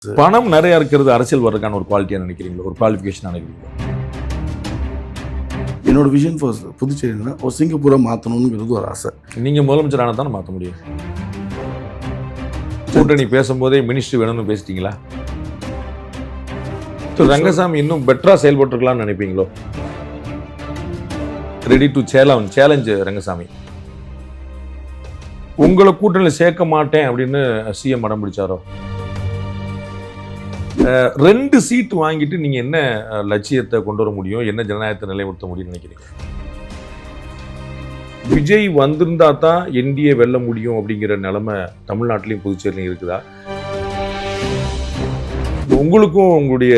பணம் நிறைய இருக்கிறது அரசியல் வர்றதுக்கான ஒரு குவாலிட்டியா நினைக்கிறீங்களா, ஒரு குவாலிஃபிகேஷன் நினைக்கிறீங்களா? என்னோட விஷன் ஃபார் புதுச்சேரினா ஒரு சிங்கப்பூரை மாற்றணுங்கிறது ஒரு ஆசை. நீங்க முதலமைச்சர் ஆனால் தானே மாற்ற முடியும். கூட்டணி பேசும்போதே மினிஸ்டர் வேணும்னு பேசிட்டீங்களா? ரங்கசாமி இன்னும் பெட்டரா செயல்பட்டுருக்கலாம்னு நினைப்பீங்களோ? Ready to challenge Rangasamy. உங்களை கூட்டணியில் சேர்க்க மாட்டேன் அப்படின்னு சிஎம் அடம் பிடிச்சாரோ? 2 சீட்டு வாங்கிட்டு நீங்க என்ன லட்சியத்தை கொண்டு வர முடியும், என்ன ஜனநாயகத்தை நிலைநிறுத்த முடியும்னு நினைக்கிறீங்க? விஜய் வந்திருந்தா தான் என்டிஏ வெல்ல முடியும் அப்படிங்கிற நிலைமை தமிழ்நாட்டிலையும் புதுச்சேரியிலும் இருக்குதா? உங்களுக்கும் உங்களுடைய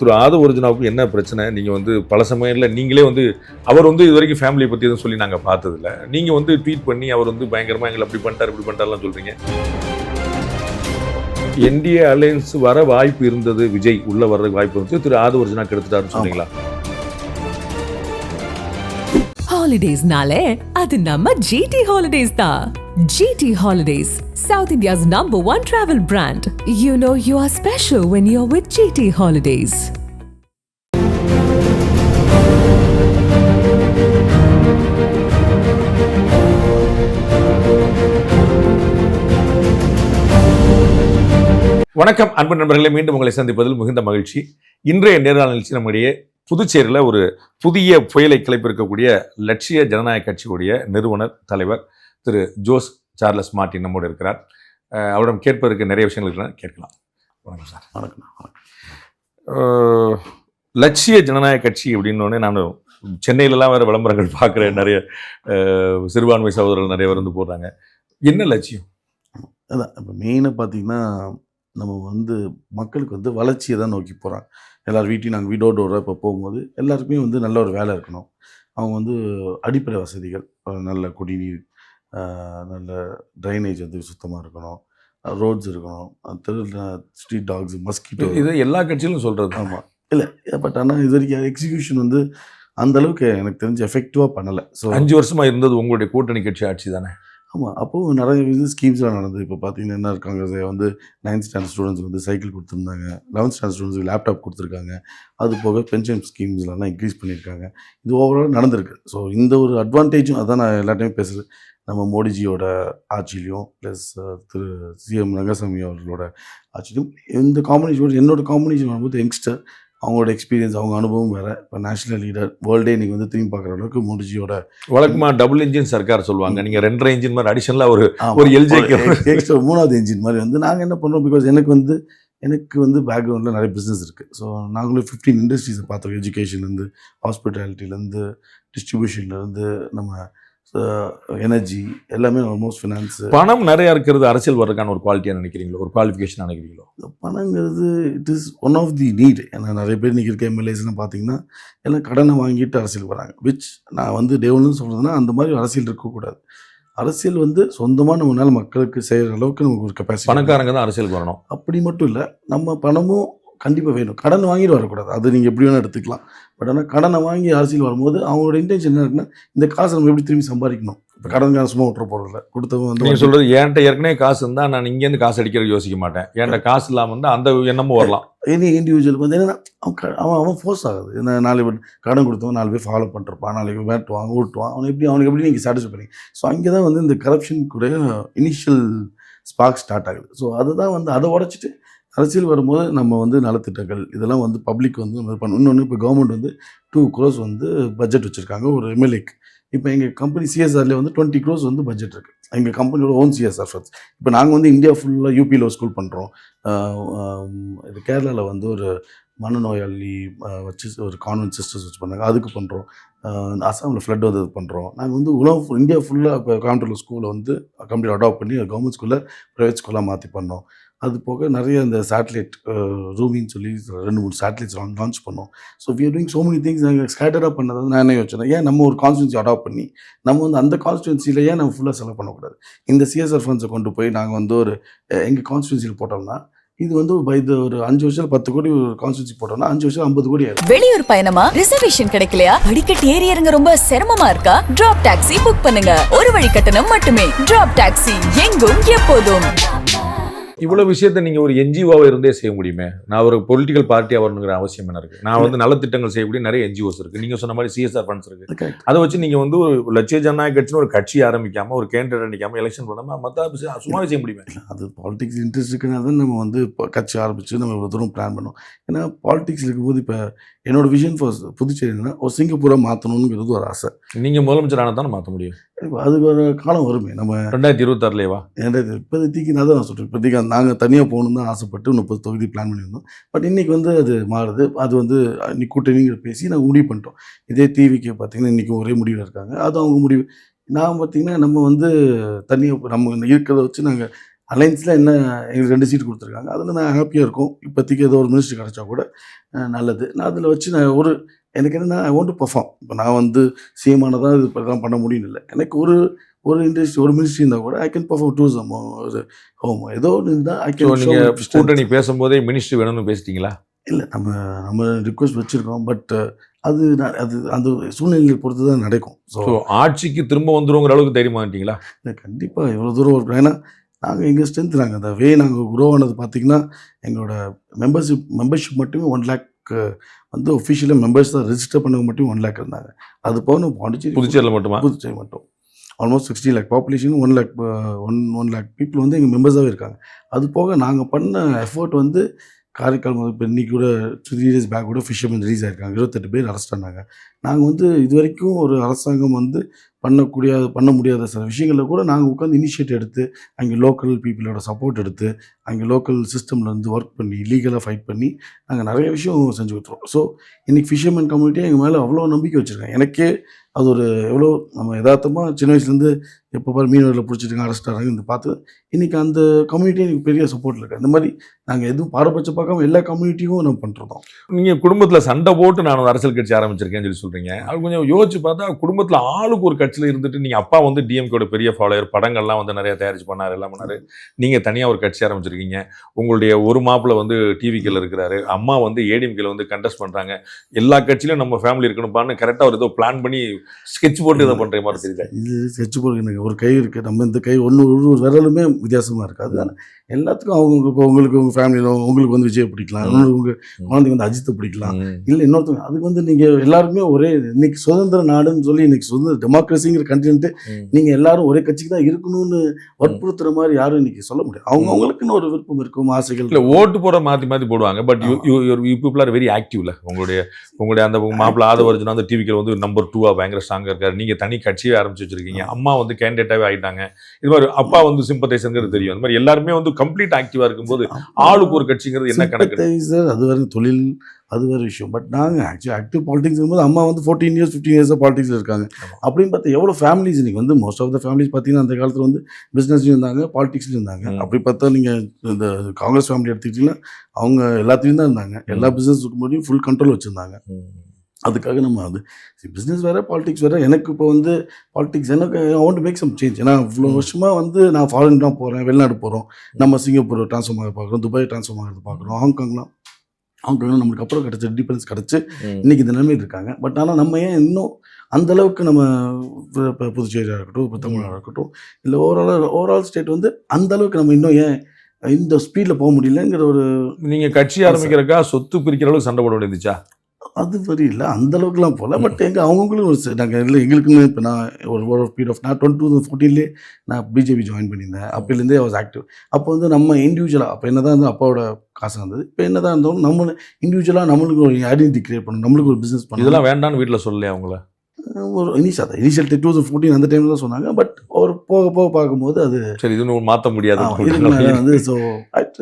திரு ஆதவ் அர்ஜுனாவுக்கும் என்ன பிரச்சனை? நீங்க பல சமயத்தில் நீங்களே அவர் இது வரைக்கும் ஃபேமிலியை பற்றி எதுவும் சொல்லி நாங்கள் பார்த்ததில்ல. நீங்க ட்வீட் பண்ணி அவர் பயங்கரமா எங்களை அப்படி பண்ணிட்டார் இப்படி பண்ணிட்டாருலாம் சொல்றீங்க. என்டிஏ அலையன்ஸ் வர வாய்ப்பு இருந்தது, விஜய் உள்ள வர்றதுக்கு வாய்ப்பு இருந்துச்சு, திரு ஆதவ் அர்ஜுனா கெடுத்துட்டாருன்னு சொன்னீங்களா? ஹாலிடேஸ்னாலே அது நம்ம GT ஹாலிடேஸ் தான். GT holidays, South India's #1 travel brand. You know you are special when you're with GT holidays. வணக்கம் அன்பு நண்பர்களே, மீண்டும் உங்களை சந்திப்பதில் மிகுந்த மகிழ்ச்சி. இன்றைய நேர்காணல் நிகழ்ச்சி நம்முடைய புதுச்சேரியில் ஒரு புதிய புயலை கிளப்பியிருக்கக்கூடிய லட்சிய ஜனநாயக கட்சியுடைய நிறுவனர் தலைவர் திரு ஜோஸ் சார்லஸ் மார்ட்டின் நம்மோடு இருக்கிறார். அவரிடம் கேட்பதற்கு நிறைய விஷயங்கள் இருக்கிறார், கேட்கலாம். வணக்கம் சார். வணக்கம். லட்சிய ஜனநாயக கட்சி அப்படின்னோடனே நான் சென்னையிலலாம் வேறு விளம்பரங்கள் பார்க்குறேன். நிறைய சிறுபான்மை சகோதரர்கள் நிறைய பேர் போடுறாங்க. என்ன லட்சியம்? அதான் இப்போ மெயினாக பார்த்தீங்கன்னா நம்ம மக்களுக்கு வளர்ச்சியை தான் நோக்கி போகிறாங்க. எல்லோரும் வீட்டையும் நாங்கள் வீடோட இப்போ போகும்போது எல்லாருக்குமே நல்ல ஒரு வேலை இருக்கணும். அவங்க அடிப்படை வசதிகள், நல்ல குடிநீர், நல்ல ட்ரைனேஜ் சுத்தமாக இருக்கணும், ரோட்ஸ் இருக்கணும், ஸ்ட்ரீட் டாக்ஸ், மஸ்கிட்டோ, இது எல்லா கட்சியிலும் சொல்கிறது. ஆமாம், இல்லை பட் ஆனால் இது வரைக்கும் எக்ஸிக்யூஷன் அந்தளவுக்கு எனக்கு தெரிஞ்சு எஃபெக்டிவாக பண்ணலை. ஸோ 5 வருஷமாக இருந்தது உங்களுடைய கூட்டணி கட்சி ஆட்சி தானே? ஆமாம், அப்போது நிறைய ஸ்கீம்ஸ்லாம் நடந்தது. இப்போ பார்த்தீங்கன்னா என்ன இருக்காங்க, 9th ஸ்டாண்டர்ட் ஸ்டூடெண்ட்ஸ் சைக்கிள் கொடுத்துருந்தாங்க, 11th ஸ்டாண்டர்ட் ஸ்டூடெண்ட்ஸுக்கு லேப்டாப் கொடுத்துருக்காங்க. அது போக பென்ஷன் ஸ்கீம்ஸ்லாம் இன்க்ரீஸ் பண்ணியிருக்காங்க. இது ஓவரால் நடந்திருக்கு. ஸோ இந்த ஒரு அட்வான்டேஜும் அதான் நான் எல்லா டைமும் பேசுகிறது. நம்ம மோடிஜியோட ஆட்சியிலையும் ப்ளஸ் திரு சிஎம் ரங்கசாமி அவர்களோட ஆட்சியிலும் இந்த காம்பினேஷன், என்னோடய காம்பினேஷன் வரும்போது யங்ஸ்டர், அவங்களோட எக்ஸ்பீரியன்ஸ், அவங்க அனுபவம் வேறு. இப்போ நேஷனல் லீடர், வேர்ல்டே நீங்கள் திரும்பி பார்க்குற அளவுக்கு மோடிஜியோட வழக்கமாக டபுள் இன்ஜின் சர்க்கார் சொல்லுவாங்க. நீங்கள் 2.5 இன்ஜின் மாதிரி அடிஷனலாக ஒரு எல்ஜிக்கு எக்ஸ்ட்ரா 3வது இன்ஜின் மாதிரி நாங்கள் என்ன பண்ணுறோம், பிகாஸ் எனக்கு பேக்ரவுண்டில் நிறைய பிஸ்னஸ் இருக்குது. ஸோ நாங்களும் 15 இண்டஸ்ட்ரீஸை பார்த்தோம். எஜுகேஷன்லேருந்து, ஹாஸ்பிட்டாலிட்டிலேருந்து, டிஸ்ட்ரிபியூஷன்லேருந்து, நம்ம எனர்ஜி, எல்லாமே ஆல்மோஸ்ட் ஃபினான்ஸ். பணம் நிறையா இருக்கிறது அரசியல் வர்றதுக்கான ஒரு குவாலிட்டியாக நினைக்கிறீங்களோ, ஒரு குவாலிஃபிகேஷன் நினைக்கிறீங்களோ? பணங்கிறது it is one of the need. ஏன்னா நிறைய பேர் இன்றைக்கி இருக்க எம்எல்ஏஸ்லாம் பார்த்தீங்கன்னா எல்லாம் கடனை வாங்கிட்டு அரசியல் வராங்க. விச் நான் டே ஒன்னு சொல்கிறதுனா அந்த மாதிரி அரசியல் இருக்கக்கூடாது. அரசியல் சொந்தமாக நம்மளால் மக்களுக்கு செய்கிற அளவுக்கு நமக்கு ஒரு கெப்பாசிட்டி. பணக்காரங்க தான் அரசியலுக்கு வரணும் அப்படி மட்டும் இல்லை, நம்ம பணமும் கண்டிப்பாக வேணும். கடன் வாங்கிட்டு வரக்கூடாது, அது நீங்கள் எப்படி வேணால் எடுத்துக்கலாம். பட் ஆனால் கடனை வாங்கி அரசியல் வரும்போது அவங்களோட இன்டென்ஷன் என்ன இருக்குன்னா, இந்த காசை நம்ம எப்படி திரும்பி சம்பாதிக்கணும். இப்போ கடன் சும்மா விட்டுற போகிறதில்ல, கொடுத்தவங்க நீங்கள் சொல்கிறது என்கிட்ட ஏற்கனவே காசு இருந்தால் நான் இங்கேருந்து காசு அடிக்கிறது யோசிக்க மாட்டேன். என்கிட்ட காசு இல்லாமல் அந்த எண்ணமும் வரலாம். எனி இண்டிவிஜுவலுக்கு என்னென்னா அவன் ஃபோர்ஸ் ஆகுது. என்ன 4 பேர் கடன் கொடுத்தவன் 4 பேர் ஃபாலோ பண்ணிருப்பான், 4 பேர் வேட்டுவான், ஓட்டுவான். அவனுக்கு எப்படி நீங்கள் சாட்டிஸ்ஃபை பண்ணி. ஸோ அங்கே தான் இந்த கரப்ஷன் கூட இனிஷியல் ஸ்பார்க் ஸ்டார்ட் ஆகுது. ஸோ அதுதான் அதை உடச்சிட்டு அரசியல் வரும்போது நம்ம நலத்திட்டங்கள் இதெல்லாம் பப்ளிக் பண்ணணும். இன்னொன்று இப்போ கவர்மெண்ட் 2 crores பட்ஜெட் வச்சுருக்காங்க ஒரு எம்எல்ஏக்கு. இப்போ எங்கள் கம்பெனி சிஎஸ்ஆர்லேயே 20 crores பட்ஜெட் இருக்குது. எங்கள் கம்பெனியோட ஓன் சிஎஸ்ஆர் ஃபண்ட்ஸ். இப்போ நாங்கள் இந்தியா ஃபுல்லாக யூபியில் ஒரு ஸ்கூல் பண்ணுறோம். இது கேரளாவில் ஒரு மனநோயாளி வச்சு ஒரு கான்வென்ட் சிஸ்டர்ஸ் வச்சு பண்ணாங்க, அதுக்கு பண்ணுறோம். அசாமில் ஃப்ளட் பண்ணுறோம். நாங்கள் உலகம் இந்தியா ஃபுல்லாக இப்போ கோயம்புத்தூர் ஸ்கூலை கம்ப்ளீட் அடாப்ட் பண்ணி கவர்மெண்ட் ஸ்கூலில் ப்ரைவேட் ஸ்கூலாக மாற்றி பண்ணோம். அது போக நிறைய இந்த சேட்டலைட் ரூமின்னு சொல்லி 2-3 சேட்டலைட்ஸ் லான்ச் பண்ணோம். So we are doing so many things. நாங்கள் ஸ்கேட்டராக பண்ணது நான் என்ன யோசிச்சேன், ஏன் நம்ம ஒரு கான்ஸ்டியூன்சி அடாப்ட் பண்ணி நம்ம அந்த கான்ஸ்டியூன்சியில் ஏன் நம்ம ஃபுல்லாக செலவு பண்ணக்கூடாது. இந்த சிஎஸ்ஆர் ஃபண்ட்ஸை கொண்டு போய் நாங்கள் ஒரு எங்கள் கான்ஸ்டியூன்சியில் போட்டோம்னா இது ஒரு 5 வருஷம் 10 கோடி ஒரு கான்ஸ்டியூன்சி போட்டோம்னா 5 வருஷம் 50 கோடி ஆயிடும். வெளியூர் பயணமா, ரிசர்வேஷன் கிடைக்கலையா, படிக்கட்டு ஏறி இறங்க ரொம்ப சிரமமா இருக்கா, டிராப் டாக்ஸி புக் பண்ணுங்க. ஒரு வழி கட்டணம் மட்டுமே. டிராப் டாக்ஸி, எங்கும் எப்போதும். இவ்வளவு விஷயத்தை நீங்க ஒரு என்ஜிஓவா இருந்தே செய்ய முடியுமே. நான் ஒரு பொலிட்டிக்கல் பார்ட்டியா வரணுங்கிற அவசியம் என்ன இருக்கு? நான் வந்து நலத்திட்டங்கள் செய்யக்கூடிய நிறைய என்ஜிஓஸ் இருக்கு. நீங்க சொன்ன மாதிரி சிஎஸ்ஆர் ஃபண்ட்ஸ் இருக்கு. அதை வச்சு நீங்க வந்து ஒரு லட்சிய ஜனநாயக கட்சின்னு ஒரு கட்சி ஆரம்பிக்காம, ஒரு கேண்டிடேட் நிக்காம, எலெக்ஷன் பண்ணாம மத்த சும்மாவே செய்ய முடியுமே. அது பாலிடிக்ஸ் இன்ட்ரெஸ்ட் இருக்குன்னா தான் நம்ம வந்து இப்போ கட்சி ஆரம்பிச்சு நம்ம இவ்வளோ தூரம் பிளான் பண்ணோம். ஏன்னா பாலிடிக்ஸ் இருக்கும்போது இப்போ என்னோட விஷன் ஃபார் புதுச்சேரி என்னன்னா ஒரு சிங்கப்பூரை மாற்றணுங்கிறது ஒரு ஆசை. நீங்க முதலமைச்சர் ஆனால் தானே மாற்ற முடியும். அது ஒரு காலம் வருமே. நம்ம 2026 இப்போதைக்கு நான் தான் சொல்கிறேன். இப்போதைக்கு நாங்கள் தனியாக போகணுன்னு தான் ஆசைப்பட்டு 30 தொகுதி பிளான் பண்ணியிருந்தோம். பட் இன்றைக்கி வந்து அது மாறுது. அது வந்து இன்னைக்கு கூட்டணிங்கிற பேசி நாங்கள் முடிவு பண்ணிட்டோம். இதே டிவிக்கு பார்த்தீங்கன்னா இன்றைக்கி ஒரே முடிவில் இருக்காங்க. அது அவங்க முடிவு. நான் பார்த்தீங்கன்னா நம்ம வந்து தனியாக நம்ம இருக்கிறத வச்சு நாங்கள் அலைன்ஸில் என்ன எங்களுக்கு 2 சீட் கொடுத்துருக்காங்க. அதில் நான் ஹாப்பியாக இருக்கும். இப்போதைக்கு ஏதோ ஒரு மினிஸ்டர் கிடச்சா கூட நல்லது. நான் அதில் வச்சு நான் எனக்கு என்னென்னா ஐ வாண்ட் டு பெர்ஃபார்ம். இப்போ நான் வந்து சிஎமானதான் இது இப்போதான் பண்ண முடியும் இல்லை. எனக்கு ஒரு இண்டஸ்ட்ரி ஒரு மினிஸ்ட்ரி இருந்தால் கூட ஐ கேன் பெர்ஃபார்ம் டூரிசம் ஒரு ஹோம் ஏதோ ஒன்று இருந்தால் ஐ கேன். நீங்கள் கூட்டணி பேசும்போதே மினிஸ்ட்ரி வேணும்னு பேசிட்டீங்களா? இல்லை நம்ம ரிக்வஸ்ட் வச்சுருக்கோம். பட் அது அந்த சூழ்நிலையை பொறுத்து தான் நடக்கும். ஸோ ஆட்சிக்கு திரும்ப வந்துருங்கிற அளவுக்கு தைரியமாகிட்டீங்களா? இல்லை, கண்டிப்பாக எவ்வளோ தூரம் இருக்கும். ஏன்னா நாங்கள் எங்கள் ஸ்ட்ரென்த் நாங்கள் அந்த நாங்கள் குரோ ஆனது பார்த்திங்கன்னா எங்களோட மெம்பர்ஷிப் மட்டுமே 1 lakh வந்து ஒஃபிஷியலாக மெம்பர்ஸ் தான் ரெஜிஸ்டர் பண்ணவங்க மட்டும் 1 lakh இருந்தாங்க. அது போக நம்ம புதுச்சேரியில் மட்டும் almost 60 lakh population 1 lakh people வந்து எங்கள் மெம்பர்ஸாகவே இருக்காங்க. அது போக நாங்கள் பண்ண எஃபர்ட் வந்து காரைக்கால் இப்போ இன்றைக்கி கூட 3 days பேக் கூட ஃபிஷர்மேன் ரிலீஸ் ஆகிருக்காங்க. 28 பேர் அரெஸ்ட் ஆனாங்க. நாங்கள் வந்து இது வரைக்கும் ஒரு அரசாங்கம் வந்து பண்ண முடியாத சில விஷயங்களில் கூட நாங்கள் உட்காந்து இனிஷியேட் எடுத்து அங்கே லோக்கல் பீப்புளோட சப்போர்ட் எடுத்து அங்கே லோக்கல் சிஸ்டமில் வந்து ஒர்க் பண்ணி லீகலாக ஃபைட் பண்ணி நாங்கள் நிறைய விஷயம் செஞ்சு கொடுத்துருவோம். ஸோ இன்றைக்கி ஃபிஷர்மேன் கம்யூனிட்டியே எங்கள் மேலே அவ்வளோ நம்பிக்கை வச்சுருக்கேன். எனக்கே அது ஒரு எவ்வளோ நம்ம யதார்த்தமாக சின்ன வயசுலேருந்து எப்போ பாரு மீனவர்களை பிடிச்சிட்டுங்க அரெஸ்ட் ஆகிறாங்க இந்த பார்த்து இன்றைக்கி அந்த கம்யூனிட்டி எனக்கு பெரிய சப்போர்ட் இருக்குது. இந்த மாதிரி நாங்கள் எதுவும் பாரபட்சம் பார்க்காம எல்லா கம்யூனிட்டியும் நம்ம பண்ணுறோம். நீங்கள் குடும்பத்தில் சண்டை போட்டு நான் ஒரு அரசியல் கட்சி ஆரம்பிச்சிருக்கேன்னு சொல்லி சொல்கிறீங்க. அது கொஞ்சம் யோசிச்சு பார்த்தா குடும்பத்தில் ஆளுக்கு ஒரு கட்சியில் இருந்துட்டு நீங்கள் அப்பா வந்து டிஎம்கேட பெரிய ஃபாலோயர், படங்கள்லாம் வந்து நிறைய தயாரிச்சு பண்ணார், எல்லாம் பண்ணார். நீங்கள் தனியாக ஒரு கட்சி ஆரம்பிச்சிருக்கீங்க. உங்களுடைய ஒரு மாப்பிள்ள வந்து டிவிக்கில் இருக்கிறாரு, அம்மா வந்து ஏடிஎம்கேல வந்து கண்டெஸ்ட் பண்ணுறாங்க. எல்லா கட்சியிலும் நம்ம ஃபேமிலி இருக்கணும்பான்னு கரெக்டாக ஒரு ஏதோ பிளான் பண்ணி ஸ்கெட்ச் போட்டு இதை பண்ணுற மாதிரி தெரியல. இது ஸ்கெட்ச் போட்டு எனக்கு ஒரு கை இருக்குது. நம்ம இந்த கை ஒரு விரலுமே வித்தியாசமாக இருக்குது. அதுதானே எல்லாத்துக்கும் அவங்க இப்போ உங்களுக்கு உங்கள் ஃபேமிலியில் உங்களுக்கு வந்து விஜய் பிடிக்கலாம், உங்கள் குழந்தைங்க வந்து அஜித்தை பிடிக்கலாம், இல்லை இன்னொருத்தவங்க. அதுக்கு வந்து நீங்கள் எல்லாருக்குமே ஒரே இன்னைக்கு சுதந்திர நாடுன்னு சொல்லி இன்னைக்கு சுதந்திர டெமோக்ரஸிங்கிற கண்டென்ட்டு நீங்கள் எல்லாரும் ஒரே கட்சிக்கு தான் இருக்கணும்னு வற்புறுத்துற மாதிரி யாரும் இன்னைக்கு சொல்ல முடியாது. அவங்களுக்குன்னு ஒரு விருப்பம் இருக்கும், ஆசைகள். இல்லை ஓட்டு போட மாற்றி போடுவாங்க. But you people are very ஆக்டிவ்ல. உங்களுடைய அந்த மாப்பிள்ள ஆதவர்ஜுனா அந்த டிவிக்கு வந்து நம்பர் 2 பயங்கர ஸ்ட்ராங்காக இருக்காரு. நீங்கள் தனி கட்சியே ஆரம்பிச்சு வச்சிருக்கீங்க. அம்மா வந்து கேண்டிடேட்டாகவே ஆகிட்டாங்க. இது மாதிரி அப்பா வந்து சிம்பத்தைசருங்கிறது தெரியும். அந்த மாதிரி எல்லாருமே வந்து கம்ப்ளீட் ஆக்டிவாக இருக்கும்போது ஆளுக்கு ஒரு கட்சிங்கிறது என்ன கணக்கு? அது வேறு தொழில், அது வேறு விஷயம். பட் நாங்கள் ஆக்சுவலி ஆக்டிவ் பாலிடிக்ஸ் இருக்கும்போது அம்மா வந்து 14 years 15 years பாலிடிக்ஸில் இருக்காங்க. அப்படின்னு பார்த்தா எவ்வளோ ஃபேமிலிஸ் இன்றைக்கி வந்து மோஸ்ட் ஆஃப் த ஃபேமிலிஸ் பார்த்தீங்கன்னா அந்த காலத்தில் வந்து பிஸ்னஸ்லையும் இருந்தாங்க, பாலிடிக்ஸ்லையும் இருந்தாங்க. அப்படி பார்த்தா நீங்கள் இந்த காங்கிரஸ் ஃபேமிலி எடுத்துக்கிட்டிங்கன்னா அவங்க எல்லாத்துலேயும் தான் இருந்தாங்க. எல்லா பிஸ்னஸ் இருக்கும்போதையும் ஃபுல் கண்ட்ரோல் வச்சுருந்தாங்க. அதுக்காக நம்ம அது பிஸ்னஸ் வேறு பாலிடிக்ஸ் வேறு. எனக்கு இப்போ வந்து பாலிடிக்ஸ் எனக்கு I want to make some change. ஏன்னா இவ்வளோ வருஷமாக வந்து நான் ஃபாரின் தான் போகிறேன், வெளிநாடு போகிறோம், நம்ம சிங்கப்பூர் ட்ரான்ஸ்ஃபார்ம் ஆக பார்க்குறோம், துபாய் ட்ரான்ஸ்ஃபார்ம் ஆகிறது பார்க்குறோம், ஹாங்காங்லாம் நம்மளுக்கு அப்புறம் கிடச்ச இண்டிபெண்டன்ஸ் கிடச்சி இன்றைக்கி இந்த நிலைமையில் இருக்காங்க. பட் ஆனால் நம்ம ஏன் இன்னும் அந்தளவுக்கு நம்ம இப்போ புதுச்சேரியாக இருக்கட்டும், இப்போ தமிழ்நாடு இருக்கட்டும், இல்லை ஓவரால் ஸ்டேட் வந்து அந்தளவுக்கு நம்ம இன்னும் ஏன் இந்த ஸ்பீடில் போக முடியலங்கிற ஒரு. நீங்கள் கட்சி ஆரம்பிக்கிறக்கா சொத்து பிரிக்கிற அளவுக்கு சண்டை போட வேண்டியதுச்சா? அது சரி இல்லை, அந்தளவுக்குலாம் போகல. பட் அவங்களும் ஒரு நாங்கள் இல்லை எங்களுக்குன்னு இப்போ நான் ஒரு பீரியட் ஆஃப் நான் 2014 நான் பிஜேபி ஜாயின் பண்ணியிருந்தேன். அப்போலேருந்தே வாஸ் ஆக்டிவ். அப்போ வந்து நம்ம இண்டிவிஜுவலாக அப்போ என்ன தான் வந்து அப்பாவோட காசு இருந்தது. இப்போ என்ன தான் இருந்தாலும் நம்ம இண்டிவிஜுவலாக நம்மளுக்கு ஒரு ஐடென்டிட்டி கிரியேட் பண்ணணும், நம்மளுக்கு ஒரு பிஸ்னஸ் பண்ணணும். இதெல்லாம் வேண்டான்னு வீட்டில் சொல்லலையா அவங்கள? ஒரு இனிஷியல் 2014 அந்த டைமில் தான் சொன்னாங்க. பட் ஒரு போக பார்க்கும்போது அது சரி இது மாற்ற முடியாது வந்து. ஸோ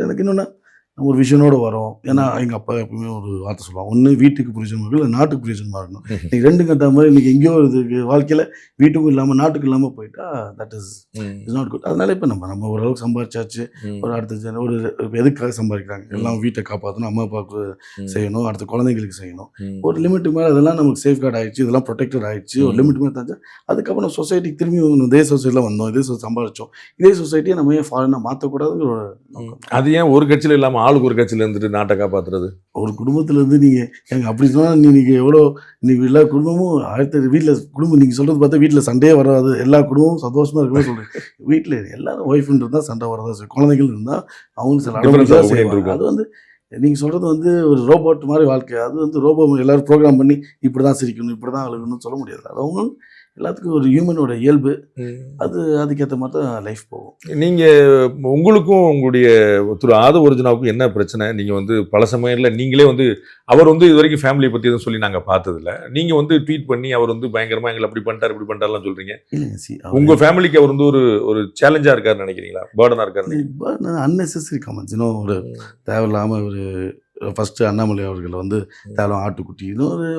எனக்கு இன்னொன்று ஒரு விஷனோடு வரோம். ஏன்னா எங்கள் அப்பா எப்பவுமே ஒரு வார்த்தை சொல்லுவாங்க, ஒன்று வீட்டுக்கு புரிஜனமாக இல்லை நாட்டுக்கு புரிஜனமாக இருக்கணும். இன்றைக்கி 2 கட்ட மாதிரி இன்றைக்கி எங்கேயோ இதுக்கு வாழ்க்கையில் வீட்டுக்கும் இல்லாமல் நாட்டுக்கும் இல்லாமல் போயிட்டா தட் இஸ் நாட் குட். அதனால இப்போ நம்ம ஓரளவுக்கு சம்பாதிச்சாச்சு. ஒரு அடுத்த ஒரு எதுக்காக சம்பாதிக்கிறாங்க, எல்லாம் வீட்டை காப்பாற்றணும், அம்மா அப்பாவுக்கு செய்யணும், அடுத்த குழந்தைங்களுக்கு செய்யணும். ஒரு லிமிட்டு மேலே அதெல்லாம் நமக்கு சேஃப் கார்டு ஆகிடுச்சு, இதெல்லாம் ப்ரொடெக்டட் ஆகிடுச்சு. ஒரு லிமிட் மேலே தாச்சா அதுக்கப்புறம் சொசைட்டிக்கு திரும்பி இதே சொசைட்டியில் வந்தோம், இதே சம்பாதிச்சோம், இதே சொசைட்டியை நம்ம ஏன் ஃபாரினாக மாற்றக்கூடாதுங்கிற ஒரு. அது ஏன் ஒரு கட்சியில் இல்லாமல் ஆளுக்கு ஒரு கட்சியில் இருந்துட்டு நாட்டை காப்பாற்றுறது? ஒரு குடும்பத்துலேருந்து நீங்கள் அப்படி சொன்னால் நீங்கள் எவ்வளோ நீங்கள் எல்லா குடும்பமும் வீட்டில் குடும்பம் நீங்கள் சொல்கிறது பார்த்தா வீட்டில் சண்டையே வராது, எல்லா குடும்பமும் சந்தோஷமாக இருக்கணும்னு சொல்கிறேன். வீட்டில் எல்லாரும் ஒய்ஃப்னு இருந்தால் சண்டை வரதான் செய்யும், குழந்தைகள் இருந்தால் அவங்க சில Difference அடம்பு ஆகும் செய்வாங்க. இருக்கும். அது வந்து நீங்கள் சொல்கிறது வந்து ஒரு ரோபோட் மாதிரி வாழ்க்கை. அது வந்து ரோபோ எல்லோரும் ப்ரோக்ராம் பண்ணி இப்படி தான் சிரிக்கணும், இப்படி தான் அழுகணும்னு சொல்ல முடியாது. அது அவங்க எல்லாத்துக்கும் ஒரு ஹியூமனோட இயல்பு. அதுக்கேற்ற மாதிரி தான் லைஃப் போகும். உங்களுக்கும் உங்களுடைய திரு ஆதவ ஒரிஜினாவுக்கும் என்ன பிரச்சனை? நீங்கள் வந்து பல சமயத்தில் நீங்களே வந்து அவர் வந்து இது வரைக்கும் ஃபேமிலியை பற்றி எதுவும் சொல்லி நாங்கள் பார்த்ததில்ல. நீங்கள் வந்து ட்வீட் பண்ணி அவர் வந்து பயங்கரமாக எங்களை அப்படி பண்ணிட்டார் இப்படி பண்ணிட்டார்லாம் சொல்கிறீங்க. இல்லைங்க, உங்கள் ஃபேமிலிக்கு அவர் வந்து ஒரு சேலஞ்சாக இருக்காருன்னு நினைக்கிறீங்களா? பேர்டனாக இருக்காரு? Unnecessary comments. ஒரு தேவையில்லாமல் ஒரு ஃபஸ்ட்டு அண்ணாமலை அவர்களை வந்து தேவையில்லாம ஆட்டுக்குட்டி,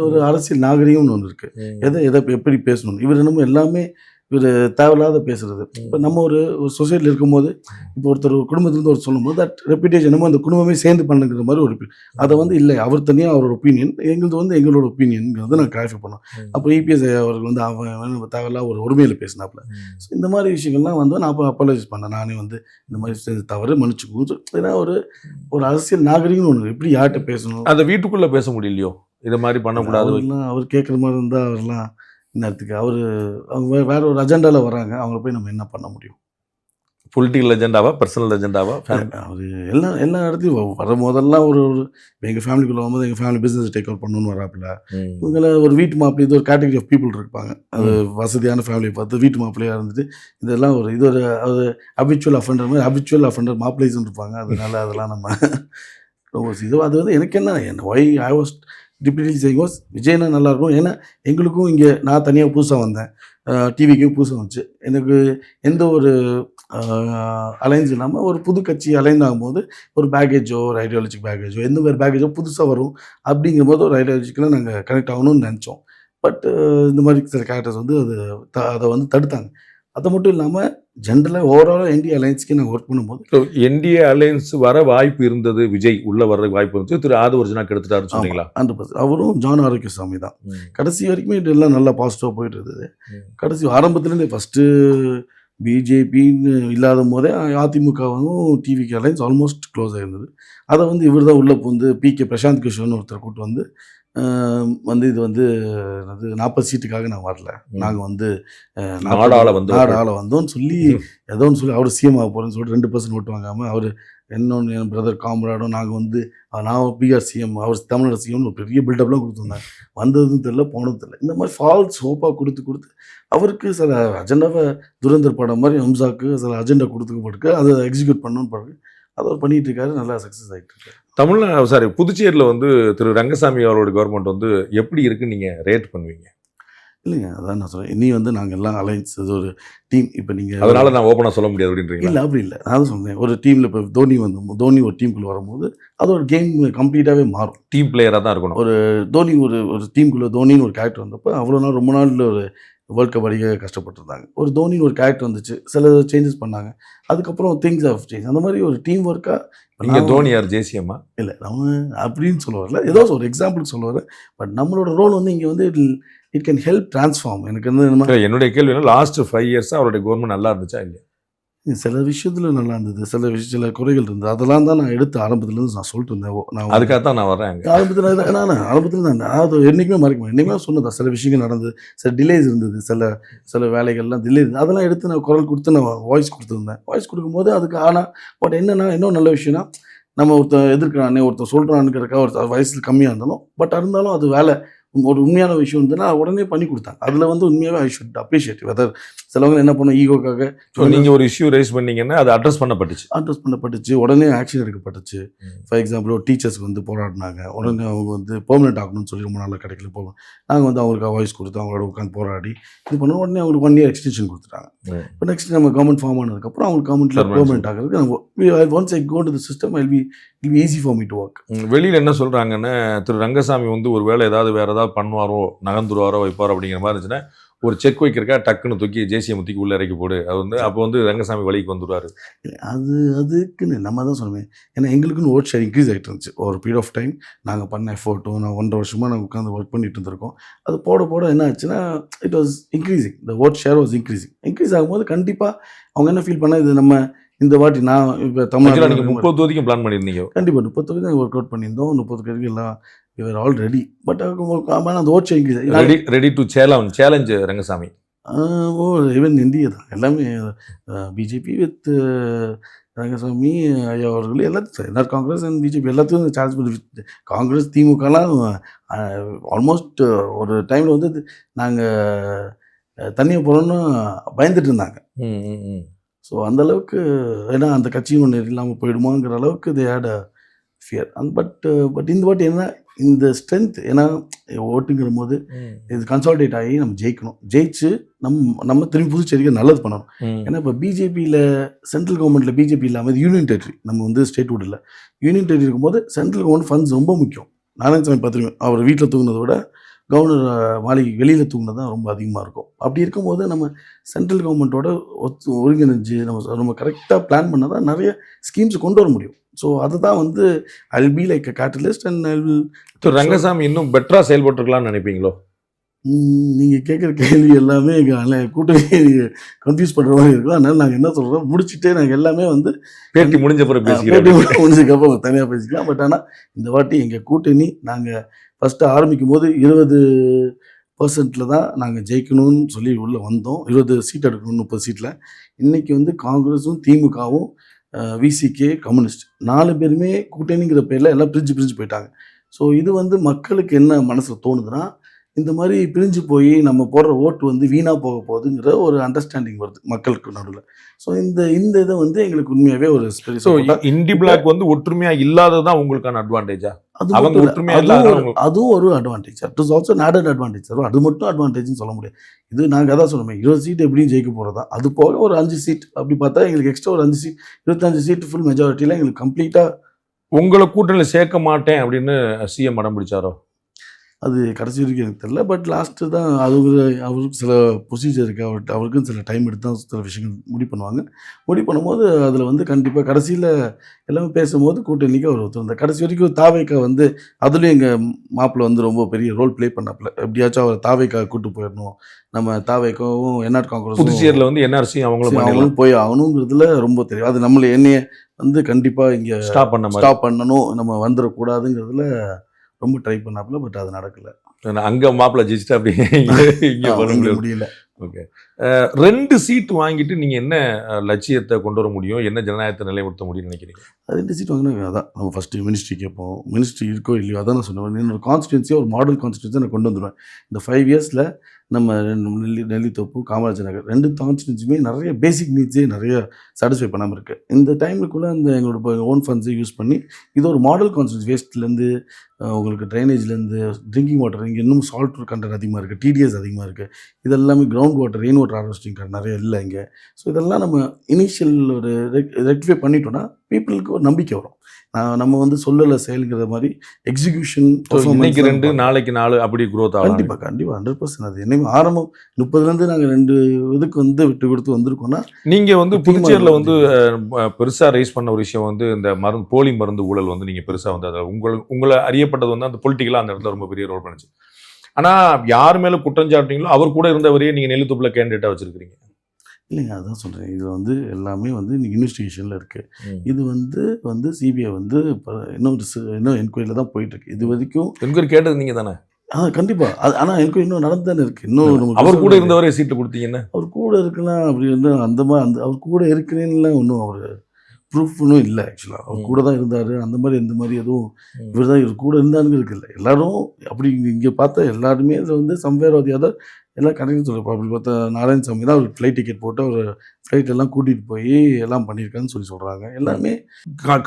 ஒரு அரசியல் நாகரிகம்னு ஒன்று இருக்குது. எதை எப்படி பேசணும், இவர் என்னமோ எல்லாமே இவர் தேவையில்லாத பேசுகிறது. இப்போ நம்ம ஒரு சொசைட்டியில் இருக்கும்போது இப்போ ஒருத்தர் குடும்பத்துலேருந்து ஒரு சொல்லும்போது தட் ரெப்யூட்டேஷன் என்னமோ அந்த குடும்பமே சேர்ந்து பண்ணுங்கிற மாதிரி ஒரு அதை வந்து இல்லை, அவர் தனியாக அவரோட ஒப்பீனியன், எங்களது வந்து எங்களோட ஒப்பீனியன்ங்கிறது நான் கிளாரிஃபை பண்ணோம். அப்போ இபிஎஸ் அவர்கள் வந்து அவன் தேவையில்லா ஒரு உரிமையில் பேசினாப்புல. ஸோ இந்த மாதிரி விஷயங்கள்லாம் வந்து நான் அப்போ அப்பாலஜைஸ் பண்ணேன். நானே வந்து இந்த மாதிரி செஞ்ச தவறு மன்னிச்சுக்கும். ஏன்னா ஒரு அரசியல் நாகரிகம்னு ஒன்று, எப்படி யார்கிட்ட பேசணும், அதை வீட்டுக்குள்ளே பேச முடியலையோ, இதை மாதிரி பண்ணக்கூடாது. அவர் கேட்குற மாதிரி இருந்தால் அவர்லாம் இந்நேரத்துக்கு அவங்க வேற ஒரு அஜெண்டாவில் வராங்க, அவங்கள போய் நம்ம என்ன பண்ண முடியும்? Political அஜெண்டாவா, personal அஜெண்டாவா? அவர் எல்லா இடத்துலையும் வரும்போதெல்லாம் எங்கள் ஃபேமிலிக்குள்ளே வரும்போது எங்கள் ஃபேமிலி பிஸ்னஸ் டேக் ஓவர் பண்ணணும்னு வராப்பில். இவங்கள ஒரு வீட்டு மாப்பிள்ளை, இது ஒரு கேட்டகரி ஆஃப் பீப்புள் இருப்பாங்க. அது வசதியான ஃபேமிலியை பார்த்து வீட்டு மாப்பிள்ளையாக இருந்துட்டு இதெல்லாம் இது ஒரு ஹபிச்சுவல் அஃபெண்டர் மாதிரி ஹபிச்சுவல் அஃபெண்டர் மாப்பிள்ளைஸ்ன்னு இருப்பாங்க. அதெல்லாம் நம்ம அது வந்து எனக்கு என்ன ஒய் ஐ வாஸ் டிப்யூட்டி செய்வோம் விஜய்னா நல்லாயிருக்கும். ஏன்னா எங்களுக்கும் இங்கே நான் தனியாக புதுசாக வந்தேன், டிவிக்கும் புதுசாக வந்துச்சு, எனக்கு எந்த ஒரு அலைன்ஸ் இல்லாமல் ஒரு புது கட்சி அலைன் ஆகும்போது ஒரு பேக்கேஜோ ஒரு ஐடியாலஜிக் பேக்கேஜோ எந்த மாதிரி பேக்கேஜோ புதுசாக வரும். அப்படிங்கும்போது ஒரு ஐடியாலஜிக்கெலாம் நாங்கள் கனெக்ட் ஆகணும்னு நினச்சோம். பட் இந்த மாதிரி சில கேரக்டர்ஸ் வந்து அதை வந்து தடுத்தாங்க. அது மட்டும் இல்லாமல் ஜென்ரலாக ஓவராலாக என்டிஏ அலையன்ஸ்க்கு நாங்கள் ஒர்க் பண்ணும்போது என்டிஏ அலையன்ஸ் வர வாய்ப்பு இருந்தது, விஜய் உள்ள வர வாய்ப்பு இருந்துச்சு, திரு ஆதவ ஒரிஜினா கெடுத்துட்டாருன்னு சொன்னீங்களா? 100%. அவரும் ஜான் ஆரோக்கியசாமி தான். கடைசி வரைக்குமே இதெல்லாம் நல்லா பாசிட்டிவாக போயிட்டு இருந்தது. கடைசி ஆரம்பத்துலேருந்தே ஃபஸ்ட்டு பிஜேபின்னு இல்லாத போதே அதிமுகவும் டிவிக்கு அலைன்ஸ் ஆல்மோஸ்ட் க்ளோஸ் ஆகிருந்தது. அதை வந்து இவர் தான் உள்ளே வந்து பிகே பிரசாந்த் கிஷோர்னு ஒருத்தர் கூப்பிட்டு வந்து இது வந்து 40 சீட்டுக்காக நான் வரல, நாங்கள் வந்து நாடாள வந்தோம்னு சொல்லி ஏதோ ஒன்று சொல்லி அவர் சிஎம் ஆக போகிறேன்னு சொல்லிட்டு 2% ஓட்டு வாங்காமல் அவர் இன்னொன்று என் பிரதர் காம்ராடும் நாங்கள் வந்து நான் பிஆர் சிஎம் அவர் தமிழ்நாடு சிஎம்னு ஒரு பெரிய பில்டப்லாம் கொடுத்துருந்தாங்க. வந்ததும் தெரியல போனதும் தெரியல. இந்த மாதிரி ஃபால்ஸ் ஹோப்பாக கொடுத்து அவருக்கு சில அஜெண்டாவை துரந்தர் படம் மாதிரி ஹம்சாக்கு சில அஜெண்டா கொடுத்துக்கப்பட்டு அதை எக்ஸிக்யூட் பண்ணணும்னு பாருங்க அதை அவர் பண்ணிட்டு இருக்காரு. நல்லா சக்ஸஸ் ஆகிட்டு இருக்காரு. புதுச்சேரியில் வந்து திரு ரங்கசாமி அவரோட கவர்மெண்ட் வந்து எப்படி இருக்குன்னு நீங்கள் ரேட் பண்ணுவீங்க? இல்லைங்க, அதான் நான் சொல்கிறேன். இனி வந்து நாங்கள் எல்லாம் அலைன்ஸ் அது ஒரு டீம். இப்போ நீங்கள் அதனால் நான் ஓப்பனாக சொல்ல முடியாது அப்படின்றீங்க? இல்லை, அப்படி இல்லை. நான் தான் சொன்னேன், ஒரு டீமில் இப்போ தோனி ஒரு டீமுக்குள்ளே வரும்போது அது ஒரு கேம் கம்ப்ளீட்டாகவே மாறும். டீம் பிளேயராக தான் இருக்கணும். ஒரு தோனி ஒரு டீமுக்குள்ளே தோனின்னு ஒரு கேரக்டர் வந்தப்போ அவ்வளோ நாள் ரொம்ப நாள் ஒரு வேர்ல்ட் கப் அடிக்க கஷ்டப்பட்டுருந்தாங்க. ஒரு தோனின்னு ஒரு கேரக்டர் வந்துச்சு, சில சேஞ்சஸ் பண்ணாங்க, அதுக்கப்புறம் திங்ஸ் ஆஃப் சேஞ்ச். அந்த மாதிரி ஒரு டீம் ஒர்க்காக நீங்கள் தோனி யார் ஜேசிஎம்மா? இல்லை, நம்ம அப்படின்னு சொல்ல வரல, ஏதோ ஒரு எக்ஸாம்பிளுக்கு சொல்ல வரேன். பட் நம்மளோட ரோல் வந்து இங்கே வந்து இட் கேன் ஹெல்ப் ட்ரான்ஸ்ஃபார்ம். எனக்கு வந்து என்னுடைய கேள்வி என்ன, லாஸ்ட் 5 இயர்ஸாக அவருடைய கவர்மெண்ட் நல்லா இருந்துச்சா இல்லையா? சில விஷயத்தில் நல்லா இருந்தது, சில குறைகள் இருந்தது. அதெல்லாம் தான் நான் எடுத்து ஆரம்பத்துலேருந்து நான் சொல்லிட்டு இருந்தேன். நான் அதுக்காக தான் நான் வரேன். ஆரம்பத்தில் தான் அது என்றைக்குமே மறைக்க முடியும். என்றைக்குமே சொன்னதா சில விஷயங்கள் நடந்தது, சில டிலேஸ் இருந்தது, சில வேலைகள்லாம் டிலே இருந்தது. அதெல்லாம் எடுத்து நான் குரல் கொடுத்து நான் வாய்ஸ் கொடுத்துருந்தேன். வாய்ஸ் கொடுக்கும்போது அதுக்கு ஆனால் பட் என்னென்னா இன்னும் நல்ல விஷயம்னா நம்ம ஒருத்தர் எதிர்க்கிறானே ஒருத்தர் சொல்கிறானுங்கிறக்கா ஒரு வயசில் கம்மியாக இருந்தாலும் பட் இருந்தாலும் அது வேலை ஒரு உண்மையான விஷயம் இருந்ததுன்னா உடனே பண்ணி கொடுத்தாங்க. அதில் வந்து உண்மையாகவே ஐ ஷுட் அப்ரிஷியேட். வெதர் சிலவங்க என்ன பண்ணோம் ஈகோக்காக நீங்கள் ஒரு இஷ்யூ ரைஸ் பண்ணீங்கன்னா அது அட்ரஸ் பண்ணப்பட்டுச்சு, உடனே ஆக்ஷன் எடுக்கப்பட்டுச்சு. ஃபார் எக்ஸாம்பிள் ஒரு டீச்சர்ஸ்க்கு வந்து போராடினாங்க, உடனே அவங்க வந்து பெர்மனெண்ட் ஆகணும்னு சொல்லி ரொம்ப நாளில் கிடைக்கல போகணும். நாங்கள் வந்து அவங்களுக்கு வாய்ஸ் கொடுத்து அவங்களோட உட்காந்து போராடி இது பண்ணோம். உடனே அவங்களுக்கு 1 இயர் எக்ஸ்டென்ஷன் கொடுத்துட்டாங்க. இப்போ நெக்ஸ்ட் நம்ம கவர்மெண்ட் ஃபார்ம் ஆனதுக்கப்புறம் அவங்க கவர்மெண்ட்டில் பெர்மனெண்ட் ஆகிறதுக்கு once I go to the system இல் be easy for me to work. வெளியில் என்ன சொல்கிறாங்கன்னா திரு ரங்கசாமி வந்து ஒரு வேளை ஏதாவது வேறு ஏதாவது பண்ணுவாரோ நகர்ந்துருவாரோ வைப்பாரோ அப்படிங்கிற மாதிரி இருந்துச்சுன்னா ஒரு செக் வைக்கிறக்கா டக்குன்னு தூக்கி ஜேசிஎம் தூக்கி உள்ளே இறக்கி போடு, அது வந்து அப்போ வந்து ரங்கசாமி வழிக்கு வந்துடுவார். அதுக்குன்னு நம்ம தான் சொல்லுவேன். ஏன்னா எங்களுக்குன்னு ஓட் ஷேர் இன்க்ரீஸ் ஆகிட்டு இருந்துச்சு ஒரு பீரியட் ஆஃப் டைம். நாங்கள் பண்ண எஃபோர்ட்டும் நான் 1.5 வருஷமாக நாங்கள் உட்காந்து ஒர்க் பண்ணிட்டு இருந்திருக்கோம். அது போட என்ன ஆச்சுன்னா it was increasing, the vote share was increase ஆகும்போது கண்டிப்பாக அவங்க என்ன ஃபீல் பண்ணால் இது நம்ம இந்த வாட்டி நான் இப்போ ஆக்சுவலாக நீங்கள் தமிழ்நாடு 30 தொகுதிக்கும் பிளான் பண்ணியிருந்தீங்க. கண்டிப்பாக 30 தொகுதி தான் ஒர்க் அவுட் பண்ணியிருந்தோம். 30 தொகுதி எல்லாம் இவர் ஆல் ரெடி. பட் ஆனால் அந்த vote sharing ready to challenge Rangasamy. Oh even India தான் எல்லாமே பிஜேபி வித் ரங்கசாமி ஐயா அவர்கள் எல்லாத்தையும் என்ஆர் காங்கிரஸ் அண்ட் பிஜேபி எல்லாத்தையும் சேலஞ்ச் பண்ணி காங்கிரஸ் திமுகலாம் ஆல்மோஸ்ட் ஒரு டைமில் வந்து நாங்கள் தண்ணியை போகிறோன்னு பயந்துட்டு இருந்தாங்க. ஸோ அந்தளவுக்கு ஏன்னா அந்த கட்சியும் ஒன்று இல்லாமல் போயிடுமோங்கிற அளவுக்கு they had a fear. But இந்த வாட்டி என்ன இந்த ஸ்ட்ரென்த் ஏன்னா ஓட்டுங்கிற போது இது கன்சால்டேட் ஆகி நம்ம ஜெயிக்கணும். ஜெயிச்சு நம்ம திரும்பி புதுச்சேரிக்கு நல்லது பண்ணணும். ஏன்னா இப்போ பிஜேபியில் சென்ட்ரல் கவர்மெண்ட்டில் பிஜேபி இல்லாமல் யூனியன் டெரிட்டரி நம்ம வந்து ஸ்டேட் வுட் இல்லை. யூனியன் டெரிட்டரி இருக்கும்போது சென்ட்ரல் கவர்மெண்ட் ஃபண்ட்ஸ் ரொம்ப முக்கியம். நாராயணசாமி பார்த்துருவேன் அவர் வீட்டில் தூங்கினதை விட கவர்னர் மாளிகை வெளியில் தூங்கினது தான் ரொம்ப அதிகமாக இருக்கும். அப்படி இருக்கும்போது நம்ம சென்ட்ரல் கவர்மெண்ட்டோட ஒருங்கிணைஞ்சு நம்ம கரெக்டாக பிளான் பண்ணால் தான் நிறைய ஸ்கீம்ஸ் கொண்டு வர முடியும். ஸோ அதுதான் வந்து I will be like a catalyst and I will. Rangasamy இன்னும் பெட்டராக செயல்பட்டுருக்கலாம்னு நினைப்பீங்களோ? நீங்கள் கேட்குற கேள்வி எல்லாமே எங்கள் கூட்டணி கன்ஃபியூஸ் பண்ணுற மாதிரி இருக்கும். அதனால் நாங்கள் என்ன சொல்கிறோம் முடிச்சுட்டே நாங்கள் எல்லாமே வந்து பேட்டி முடிஞ்ச பிறகு பேட்டி முடிஞ்சதுக்கப்புறம் தனியாக பேசிக்கலாம். பட் ஆனால் இந்த வாட்டி எங்கள் கூட்டணி நாங்கள் ஃபஸ்ட்டு ஆரம்பிக்கும் போது 20% தான் நாங்கள் ஜெயிக்கணும்னு சொல்லி உள்ளே வந்தோம். 20 சீட் எடுக்கணும் 30 சீட்டில். இன்றைக்கி வந்து காங்கிரஸும் திமுகவும் விசிகே கம்யூனிஸ்ட் 4 பேருமே கூட்டணிங்கிற பேரில் எல்லாம் பிரிஞ்சு போயிட்டாங்க. ஸோ இது வந்து மக்களுக்கு என்ன மனசில் தோணுதுன்னா இந்த மாதிரி பிரிஞ்சு போய் நம்ம போடுற ஓட்டு வந்து வீணாக போக போகுதுங்கிற ஒரு அண்டர்ஸ்டாண்டிங் வருது மக்களுக்கு நடுவில். ஸோ இந்த இதை வந்து எங்களுக்கு உண்மையாகவே ஒரு ஸோ இண்டி பிளாக் வந்து ஒற்றுமையாக இல்லாததான் உங்களுக்கான அட்வான்டேஜா? அதுவும் ஒரு advantage. It is also added advantage. அது மட்டும் அட்வான்டேஜ்னு சொல்ல முடியாது. இது நாங்கள் அதான் சொன்னோமே 20 சீட் எப்படியும் ஜெயிக்க போகிறதா. அது போக ஒரு 5 சீட் அப்படி பார்த்தா எங்களுக்கு எக்ஸ்ட்ரா ஒரு 5 சீட் 25 சீட் ஃபுல் மெஜாரிட்டியில் எங்களுக்கு கம்ப்ளீட்டாக உங்களை கூட்டணியில் சேர்க்க மாட்டேன் அப்படின்னு சிஎம் அடம் பிடிச்சாரோ? அது கடைசி வரைக்கும் எனக்கு தெரியல. பட் லாஸ்ட்டு தான் அவருக்கு சில ப்ரொசீஜர் இருக்குது. அவருக்கும் சில டைம் எடுத்து தான் சில விஷயங்கள் முடிவு பண்ணுவாங்க. முடிவு பண்ணும்போது அதில் வந்து கண்டிப்பாக கடைசியில் எல்லாமே பேசும்போது கூட்டணிக்கு அவர் ஒத்துருந்தார். கடைசி வரைக்கும் தாவேக்கா வந்து அதுலேயும் எங்கள் மாப்பிள்ளை வந்து ரொம்ப பெரிய ரோல் ப்ளே பண்ணாப்புல. எப்படியாச்சும் அவர் தாவேக்கா கூப்பிட்டு போயிடணும். நம்ம தாவேக்காவும் என்ஆர் காங்கிரஸ் புதுச்சேரியில் வந்து என்ஆர்சி அவங்களும் போய் ஆகணுங்கிறதுல ரொம்ப தெரியும். அது நம்மளை என்னைய வந்து கண்டிப்பாக இங்கே ஸ்டாப் பண்ணணும் நம்ம வந்துடக்கூடாதுங்கிறதுல ரொம்ப ட்ரை பண்ணாப்புல. பட் அது நடக்கலை. அங்கே மாப்பிள்ளை ஜெயிச்சுட்டு அப்படி இங்கே பண்ண முடியல. ஓகே, 2 சீட் வாங்கிட்டு நீங்கள் என்ன லட்சியத்தை கொண்டு வர முடியும், என்ன ஜனநாயகத்தை நிலைப்படுத்த முடியும்னு நினைக்கிறீங்க? 2 சீட் வாங்கினா அதான் நம்ம ஃபஸ்ட்டு மினிஸ்ட்ரி கேட்போம். மினிஸ்ட்ரி இருக்கோ இல்லையோ அதான் நான் சொன்னேன். என்னோட கான்ஸ்டிடுவன்சியாக ஒரு மாடல் கான்ஸ்டிடுவன்சியை நான் கொண்டு வந்துடுவேன். இந்த 5 இயர்ஸில் நம்ம நெல்லித்தோப்பு காமராஜர் நகர் 2 கான்ஸ்டிடுவன்சியுமே நிறைய பேசிக் நீட்ஸே நிறைய சாட்டிஸ்ஃபை பண்ணாமல் இருக்குது. இந்த டைமுக்குள்ளே அந்த எங்களோட ஓன் ஃபண்ட்ஸை யூஸ் பண்ணி இது ஒரு மாடல் கான்ஸ்டிடுவன்சி. வேஸ்ட்லேருந்து உங்களுக்கு ட்ரைனேஜ்லேருந்து ட்ரிங்கிங் வாட்டர் இங்கே இன்னும் சால்ட் கண்டென்ட் அதிகமாக இருக்குது, டிடிஎஸ் அதிகமாக இருக்குது. இதெல்லாமே ground water rain water harvesting நிறைய இல்லை இங்கே. ஸோ இதெல்லாம் நம்ம இனிஷியல் ஒரு ரெக்டிஃபை பண்ணிட்டோன்னா பீப்புளுக்கு ஒரு நம்பிக்கை வரும். நம்ம வந்து சொல்லலை செயலுங்கிற மாதிரி எக்ஸிக்யூஷன் 2 நாளைக்கு 4 அப்படி க்ரோத் ஆகும். கண்டிப்பாக 100%. அது என்னையும் ஆரம்பம் 30லேருந்து நாங்கள் 2 இதுக்கு வந்து விட்டு கொடுத்து வந்திருக்கோம்னா. நீங்கள் வந்து புதுச்சேரியில் வந்து பெருசாக ரைஸ் பண்ண ஒரு விஷயம் வந்து இந்த போலி மருந்து ஊழல் வந்து நீங்கள் பெருசாக வந்து அதை உங்களை அறியப்பட்டது வந்து அந்த பொலிட்டிக்கலாக அந்த இடத்துல ரொம்ப பெரிய ரோல் பண்ணுச்சு. ஆனால் யார் மேலே குற்றஞ்சாட்டிங்களோ அவர் கூட இருந்தவரையே நீங்கள் நெல்லித்தோப்பில் கேண்டிடேட்டாக வச்சுருக்கிறீங்க. இல்லைங்க, அதான் சொல்கிறேன். இது வந்து எல்லாமே வந்து இன்வெஸ்டிகேஷனில் இருக்குது. இது வந்து சிபிஐ வந்து இன்னும் என்கொயரியில் தான் போயிட்டுருக்கு. இது வரைக்கும் என்கொயரி கேட்டது நீங்கள் தானே? கண்டிப்பாக. ஆனால் என்கொயரி இன்னும் நடந்து தானே இருக்குது. இன்னும் அவர் கூட இருந்தவரே சீட்டு கொடுத்தீங்கன்னா அவர் கூட இருக்கலாம் அப்படி வந்து அந்த மாதிரி அவர் கூட இருக்கிறேன்னுலாம் ஒன்றும் அவர் ப்ரூஃப் ஒன்றும் இல்லை. ஆக்சுவலாக அவர் கூட தான் இருந்தார். அந்த மாதிரி எந்த மாதிரி எதுவும் இவர் கூட இருந்தான்னு இருக்குல்ல. எல்லாரும் அப்படி இங்கே பார்த்தா எல்லாருமே இதில் வந்து சம்வேர் ஆர் தி அதர் எல்லாம் கரெக்டாக சொல்லியிருப்போம். அப்படி பார்த்தா நாராயணசாமி தான் ஒரு ஃப்ளைட் டிக்கெட் போட்டு அவர் ஃப்ளைட் எல்லாம் கூட்டிகிட்டு போய் எல்லாம் பண்ணியிருக்கான்னு சொல்கிறாங்க எல்லாருமே.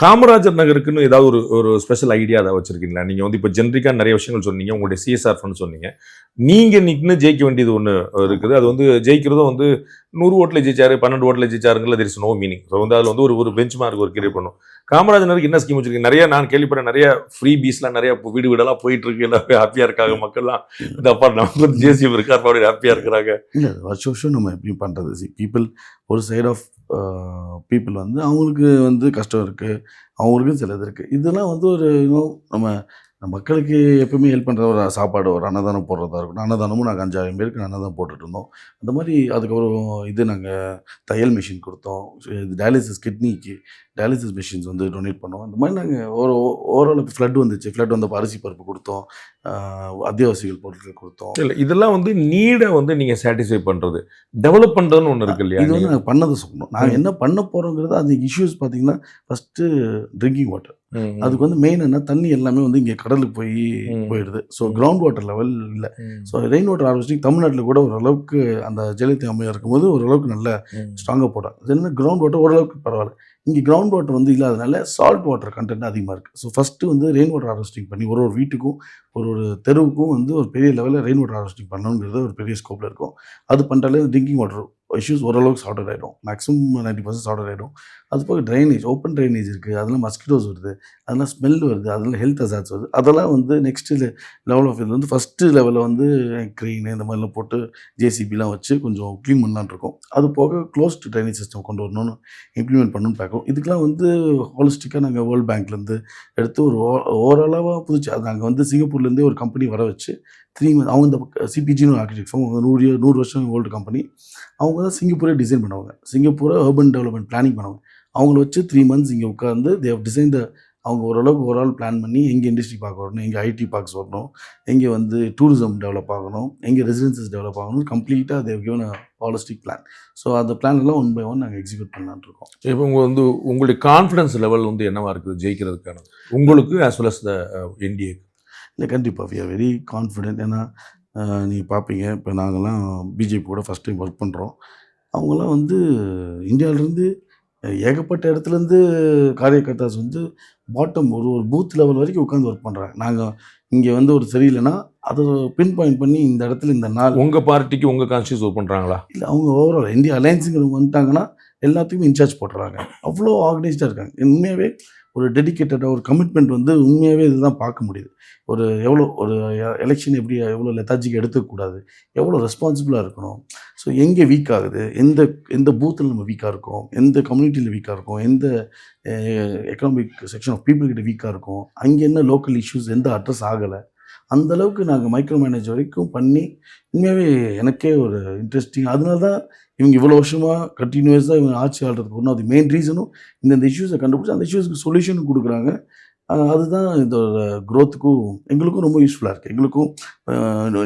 காமராஜர் நகருக்குன்னு ஏதாவது ஒரு ஸ்பெஷல் ஐடியா அதை வச்சுருக்கீங்களா? நீங்கள் வந்து இப்போ ஜென்ரிக்காக நிறைய விஷயங்கள் சொன்னீங்க. உங்களுடைய சிஎஸ்ஆர் ஃபண்ட் சொன்னீங்க. நீங்கள் நின்று ஜெயிக்க வேண்டியது ஒன்று இருக்குது. அது வந்து ஜெயிக்கிறதும் வந்து 100 ஓட்டில் ஜெயிச்சாரு 12 ஓட்டில் ஜெயிச்சாருங்களா there is no meaning. So வந்து அதில் வந்து ஒரு பெஞ்ச் மார்க் ஒரு கிரியேட் பண்ணும். காமராஜர் நகருக்கு என்ன ஸ்கீம் வச்சுருக்கீங்க? நிறைய நான் கேள்விப்படுறேன் நிறைய ஃப்ரீ பீஸ்லாம் நிறைய வீடு வீடெல்லாம் போயிட்டு இருக்கு. எல்லாமே ஹாப்பியாக இருக்காங்க மக்கள்லாம். இந்த அப்பா நமக்கு வந்து ஜேசிஎம் இருக்கா அப்படி ஹாப்பியாக இருக்கிறாங்க. இல்லை, வருஷம் நம்ம எப்படி பண்ணுறது? பீப்புள் ஒரு சைட் ஆஃப் பீப்புள் வந்து அவங்களுக்கு வந்து கஷ்டம் இருக்குது, அவங்களுக்கும் சில இது இருக்குது. இதெல்லாம் வந்து ஒரு நம்ம மக்களுக்கு எப்பவுமே ஹெல்ப் பண்ணுற ஒரு சாப்பாடு, ஒரு அன்னதானம் போடுறதா இருக்கட்டும். அன்னதானமும் நாங்கள் 5,000 பேருக்கு அன்னதானம் போட்டுட்டு இருந்தோம். அந்த மாதிரி அதுக்கப்புறம் இது நாங்கள் தையல் மிஷின் கொடுத்தோம். இது டயாலிசிஸ் கிட்னிக்கு டயாலிசிஸ் மிஷின்ஸ் வந்து டொனேட் பண்ணோம். அந்த மாதிரி நாங்கள் ஓரளவுக்கு ஃப்ளட் வந்துச்சு. ஃப்ளட் வந்தப்போ அரிசி பருப்பு கொடுத்தோம். அத்தியாவசியங்கள் பொருட்கள் கொடுத்தோம். இல்லை, இதெல்லாம் வந்து நீடை வந்து நீங்கள் சாட்டிஸ்ஃபை பண்ணுறது, டெவலப் பண்ணுறதுன்னு ஒன்று இருக்கு இல்லையா? இது வந்து நாங்கள் பண்ணதை சொல்லணும். நாங்கள் என்ன பண்ண போகிறோங்கிறது அது இஷ்யூஸ் பார்த்தீங்கன்னா ஃபஸ்ட்டு ட்ரிங்கிங் வாட்டர். அதுக்கு வந்து மெயின் என்ன, தண்ணி எல்லாமே வந்து இங்கே கடலுக்கு போயிடுது. ஸோ கிரவுண்ட் வாட்டர் லெவல் இல்லை. ஸோ ரெயின் வாட்டர் ஹார்வெஸ்டிங் தமிழ்நாட்டில் கூட ஓரளவுக்கு அந்த ஜெயலலிதா அம்மையாக இருக்கும்போது ஓரளவுக்கு நல்ல ஸ்ட்ராங்காக போட்டாங்க. அது என்ன, கிரவுண்ட் வாட்டர் ஓரளவுக்கு பரவாயில்ல. இங்கே கிரவுண்ட் வாட்டர் வந்து இல்லாதனால சால்ட் வாட்டர் கண்டென்ட் அதிகமாக இருக்குது. ஸோ ஃபஸ்ட்டு வந்து ரெயின் வாட்டர் ஹார்வெஸ்டிங் பண்ணி ஒரு வீட்டுக்கும் ஒரு தெருவுக்கும் வந்து ஒரு பெரிய லெவலில் ரெயின் வாட்டர் ஹார்வெஸ்டிங் பண்ணணுங்கிறது ஒரு பெரிய ஸ்கோப்பில் இருக்கும். அது பண்ணுறாலே ட்ரிங்கிங் வாட்டர் இஷ்யூஸ் ஓரளவுக்கு சார்ட் ஆகிடும். மேக்ஸிமம் 90% சார்ட் ஆகிடும். அது போக ட்ரைனேஜ், ஓப்பன் ட்ரைனேஜ் இருக்குது. அதெல்லாம் மஸ்கிட்டோஸ் வருது, அதெல்லாம் ஸ்மெல் வருது, அதெல்லாம் ஹெல்த் அசார்ட்ஸ் வருது. அதெல்லாம் வந்து நெக்ஸ்ட்டு லெவல் ஆஃப் இது வந்து ஃபஸ்ட்டு லெவலில் வந்து க்ரீனு இந்த மாதிரிலாம் போட்டு ஜேசிபிலாம் வச்சு கொஞ்சம் க்ளீன் பண்ணலான்னு இருக்கோம். அது போக க்ளோஸ்டு ட்ரைனேஜ் சிஸ்டம் கொண்டு வரணும்னு இம்ப்ளிமெண்ட் பண்ணணும்னு பார்க்குறோம். இதுக்கெலாம் வந்து ஹாலிஸ்டிக்காக நாங்கள் வேர்ல்டு பேங்க்லேருந்து எடுத்து ஒரு ஓரளவாக புதுச்சு அது நாங்கள் வந்து சிங்கப்பூர்லேருந்தே ஒரு கம்பெனி வர வச்சு 3 months அவங்க இந்த சிபிஜின்னு ஆர்கிடெக்ட் ஃபார்ம் 100 வருஷம் ஓல்டு கம்பெனி. அவங்க தான் சிங்கப்பூரே டிசைன் பண்ணுவாங்க. சிங்கப்பூரை அர்பன் டெவலப்மெண்ட் பிளானிங் பண்ணுவாங்க. அவங்கள வச்சு 3 months இங்கே உட்காந்து தேவ் டிசைன் அவங்க ஓரளவுக்கு ஓவரால் பிளான் பண்ணி எங்கே இண்டஸ்ட்ரி பார்க்க வரணும், எங்கே ஐடி பார்க்ஸ் வரணும், எங்கே வந்து டூரிசம் டெவலப் ஆகணும், எங்கே ரெசிடென்சஸ் டெவலப் ஆகணும், கம்ப்ளீட்டாக they've given holistic plan. So அந்த பிளான் எல்லாம் 1 by 1 நாங்கள் எக்ஸிக்யூட் பண்ணலான்னு இருக்கோம். இப்போ வந்து உங்களுடைய கான்ஃபிடன்ஸ் லெவல் வந்து என்னவா இருக்குது ஜெயிக்கிறதுக்கான, உங்களுக்கு as well as the NDA? இல்லை, கண்டிப்பாக வி ஆர் வெரி கான்ஃபிடென்ட். ஏன்னா நீங்கள் பார்ப்பீங்க, இப்போ நாங்கள்லாம் பிஜேபி கூட ஃபஸ்ட் டைம் ஒர்க் பண்ணுறோம். அவங்களாம் வந்து இந்தியாவிலேருந்து ஏகப்பட்ட இடத்துலேருந்து காரியகர்த்தாஸ் வந்து பாட்டம் ஒரு பூத் லெவல் வரைக்கும் உட்காந்து ஒர்க் பண்ணுறாங்க. நாங்கள் இங்கே வந்து ஒரு சரியில்லைன்னா அதை பின் பாயிண்ட் பண்ணி இந்த இடத்துல இந்த நாள் உங்கள் பார்ட்டிக்கு உங்கள் கான்ஸ்டியூஸ் ஒர்க் பண்ணுறாங்களா? இல்லை, அவங்க ஓவரால் இந்தியா அலையன்ஸுங்கிறவங்க வந்துட்டாங்கன்னா எல்லாத்துக்குமே இன்சார்ஜ் போட்டுறாங்க. அவ்வளோ ஆர்கனைஸ்டாக இருக்காங்க. உண்மையாகவே ஒரு டெடிக்கேட்டடாக ஒரு கமிட்மெண்ட் வந்து உண்மையாகவே இதுதான் பார்க்க முடியுது. ஒரு எவ்வளோ ஒரு எலெக்ஷன் எப்படி எவ்வளோ லெத்தாஜிக்கு எடுத்துக்கூடாது, எவ்வளோ ரெஸ்பான்சிபிளாக இருக்கணும். ஸோ எங்கே வீக் ஆகுது, எந்த பூத்தில் நம்ம வீக்காக இருக்கோம், எந்த கம்யூனிட்டியில் வீக்காக இருக்கோம், எந்த எக்கனாமிக் செக்ஷன் ஆஃப் பீப்புள் கிட்ட வீக்காக இருக்கும், அங்கே என்ன லோக்கல் இஷ்யூஸ் எந்த அட்ரஸ் ஆகலை, அந்தளவுக்கு நாங்கள் மைக்ரோ மேனேஜ் வரைக்கும் பண்ணி உண்மையாகவே எனக்கே ஒரு இன்ட்ரெஸ்டிங். அதனால தான் இவங்க இவ்வளோ வருஷமாக கண்டினியூஸாக இவங்க ஆட்சி ஆள்றதுக்கு ஒன்றும் அது மெயின் ரீசனும் இந்த இஷ்யூஸை கண்டுபிடிச்சி அந்த இஷ்யூஸ்க்கு சொல்யூஷனும் கொடுக்குறாங்க. அதுதான் இதோட க்ரோத்துக்கும் எங்களுக்கும் ரொம்ப யூஸ்ஃபுல்லாக இருக்குது. எங்களுக்கும்